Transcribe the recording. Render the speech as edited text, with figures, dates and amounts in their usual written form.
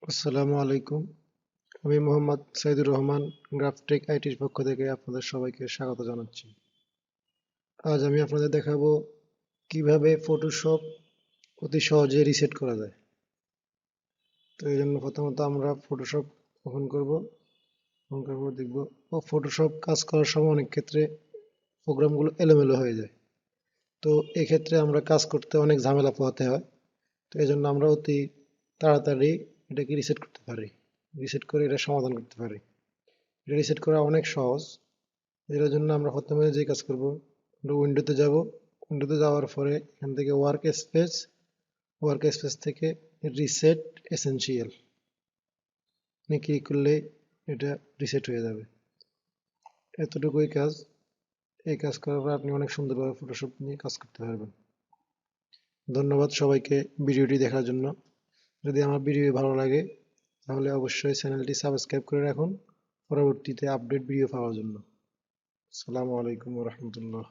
আসসালামু আলাইকুম। আমি মোহাম্মদ সাইদুর রহমান, গ্রাফটেক আইটির পক্ষ থেকে আপনাদের সবাইকে স্বাগত জানাচ্ছি। আজ আমি আপনাদের দেখাবো কিভাবে ফটোশপ অতি সহজে রিসেট করা যায়। তো এই জন্য প্রথমত আমরা ফটোশপ ওপেন করব। ওপেন করার পর দেখব ফটোশপ কাজ করার সময় অনেক ক্ষেত্রে প্রোগ্রামগুলো এলোমেলো হয়ে যায়। তো এক্ষেত্রে আমরা কাজ করতে অনেক ঝামেলা পোহাতে হয়। তো এই জন্য আমরা অতি তাড়াতাড়ি এটাকে রিসেট করতে পারি, রিসেট করে এটা সমাধান করতে পারি। এটা রিসেট করা অনেক সহজ। এটার জন্য আমরা প্রথমে যে কাজ করব, আমরা উইন্ডোতে যাব। উইন্ডোতে যাওয়ার পরে এখান থেকে ওয়ার্ক স্পেস থেকে রিসেট এসেনশিয়াল ক্লিক করলে এটা রিসেট হয়ে যাবে। এতটুকুই কাজ। এই কাজ করার পর আপনি অনেক সুন্দরভাবে ফটোশপ নিয়ে কাজ করতে পারবেন। ধন্যবাদ সবাইকে ভিডিওটি দেখার জন্য। যদি আমার ভিডিও ভালো লাগে তাহলে অবশ্যই চ্যানেলটি সাবস্ক্রাইব করে রাখুন পরবর্তীতে আপডেট ভিডিও পাওয়ার জন্য। আসসালামু আলাইকুম ওয়া রাহমাতুল্লাহ।